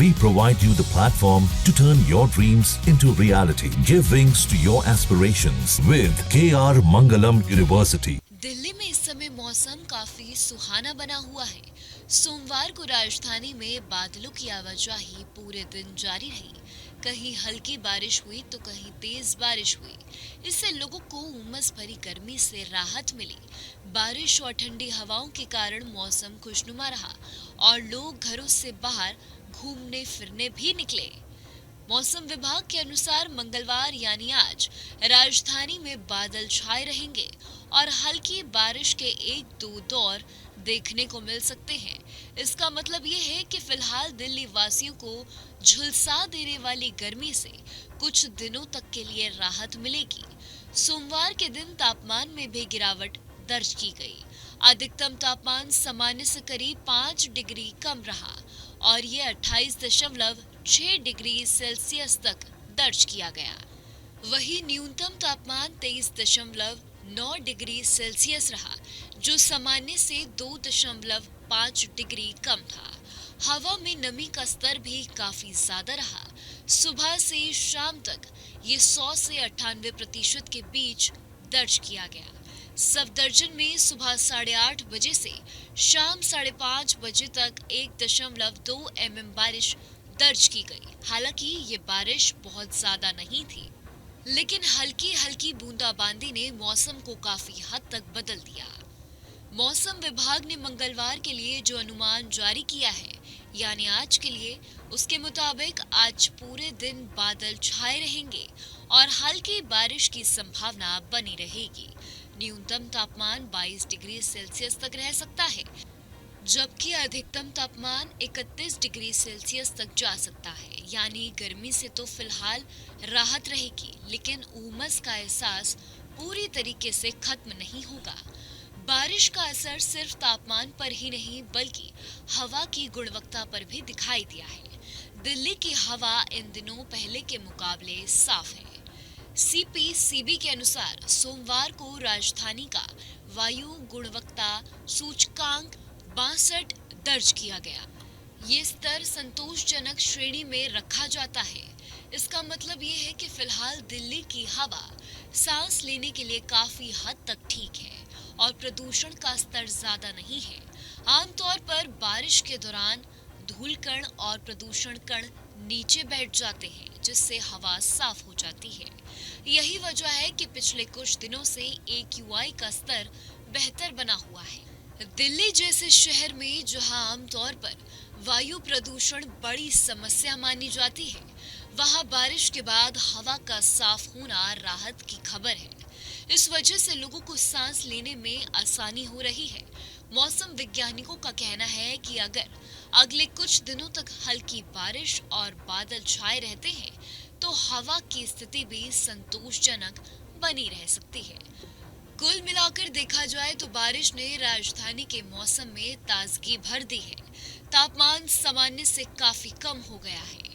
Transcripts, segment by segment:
We provide you the platform to turn your dreams into reality. Give wings to your aspirations with KR Mangalam University. Delhi में इस समय मौसम काफी सुहाना बना हुआ है। सोमवार को राजधानी में बादलों की आवाजाही पूरे दिन जारी रही। कहीं हल्की बारिश हुई तो कहीं तेज बारिश हुई। इससे लोगों को उमस भरी गर्मी से राहत मिली। बारिश और ठंडी हवाओं के कारण मौसम खुशनुमा रहा और लोग घरों से बाहर घूमने फिरने भी निकले। मौसम विभाग के अनुसार मंगलवार यानी आज राजधानी में बादल छाए रहेंगे और हल्की बारिश के 1-2 दौर देखने को मिल सकते हैं। इसका मतलब ये है कि फिलहाल दिल्ली वासियों को झुलसा देने वाली गर्मी से कुछ दिनों तक के लिए राहत मिलेगी। सोमवार के दिन तापमान में भी गिरावट दर्ज की गई। अधिकतम तापमान सामान्य से करीब 5 डिग्री कम रहा और ये 28.6 डिग्री सेल्सियस तक दर्ज किया गया। वहीं न्यूनतम तापमान 23.9 डिग्री सेल्सियस रहा, जो सामान्य से 2.5 डिग्री कम था। हवा में नमी का स्तर भी काफी ज्यादा रहा। सुबह से शाम तक ये 100 से 98% के बीच दर्ज किया गया। सफदरजंग में सुबह 8:30 बजे से शाम 5:30 बजे तक 1.2 mm बारिश दर्ज की गई। हालांकि ये बारिश बहुत ज्यादा नहीं थी, लेकिन हल्की हल्की बूंदाबांदी ने मौसम को काफी हद तक बदल दिया। मौसम विभाग ने मंगलवार के लिए जो अनुमान जारी किया है, यानी आज के लिए, उसके मुताबिक आज पूरे दिन बादल छाए रहेंगे और हल्की बारिश की संभावना बनी रहेगी। न्यूनतम तापमान 22 डिग्री सेल्सियस तक रह सकता है, जबकि अधिकतम तापमान 31 डिग्री सेल्सियस तक जा सकता है। यानी गर्मी से तो फिलहाल राहत रहेगी, लेकिन उमस का एहसास पूरी तरीके से खत्म नहीं होगा। बारिश का असर सिर्फ तापमान पर ही नहीं बल्कि हवा की गुणवत्ता पर भी दिखाई दिया है। दिल्ली की हवा इन दिनों पहले के मुकाबले साफ है। CPCB के अनुसार सोमवार को राजधानी का वायु गुणवत्ता सूचकांक 62 दर्ज किया गया। ये स्तर संतोषजनक श्रेणी में रखा जाता है। इसका मतलब ये है कि फिलहाल दिल्ली की हवा सांस लेने के लिए काफी हद तक ठीक है और प्रदूषण का स्तर ज्यादा नहीं है। आमतौर पर बारिश के दौरान धूल कण और प्रदूषण कण नीचे बैठ जाते हैं, जिससे हवा साफ हो जाती है। यही वजह है कि पिछले कुछ दिनों से AQI का स्तर बेहतर बना हुआ है। दिल्ली जैसे शहर में जहां आमतौर पर वायु प्रदूषण बड़ी समस्या मानी जाती है, वहां बारिश के बाद हवा का साफ होना राहत की खबर है। इस वजह से लोगों को सांस लेने में आसानी हो रही है। मौसम वैज्ञानिकों का कहना है कि अगर अगले कुछ दिनों तक हल्की बारिश और बादल छाए रहते हैं, तो हवा की स्थिति भी संतोषजनक बनी रह सकती है। कुल मिलाकर देखा जाए तो बारिश ने राजधानी के मौसम में ताजगी भर दी है। तापमान सामान्य से काफी कम हो गया है।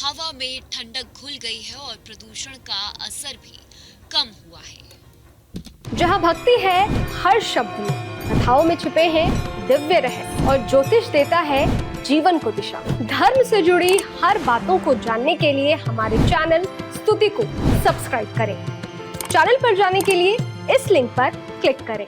हवा में ठंडक घुल गई है और प्रदूषण का असर भी कम हुआ है। जहाँ भक्ति है हर शब्द में, कथाओं में छुपे हैं दिव्य रहस्य और ज्योतिष देता है जीवन को दिशा। धर्म से जुड़ी हर बातों को जानने के लिए हमारे चैनल स्तुति को सब्सक्राइब करें। चैनल पर जाने के लिए इस लिंक पर क्लिक करें।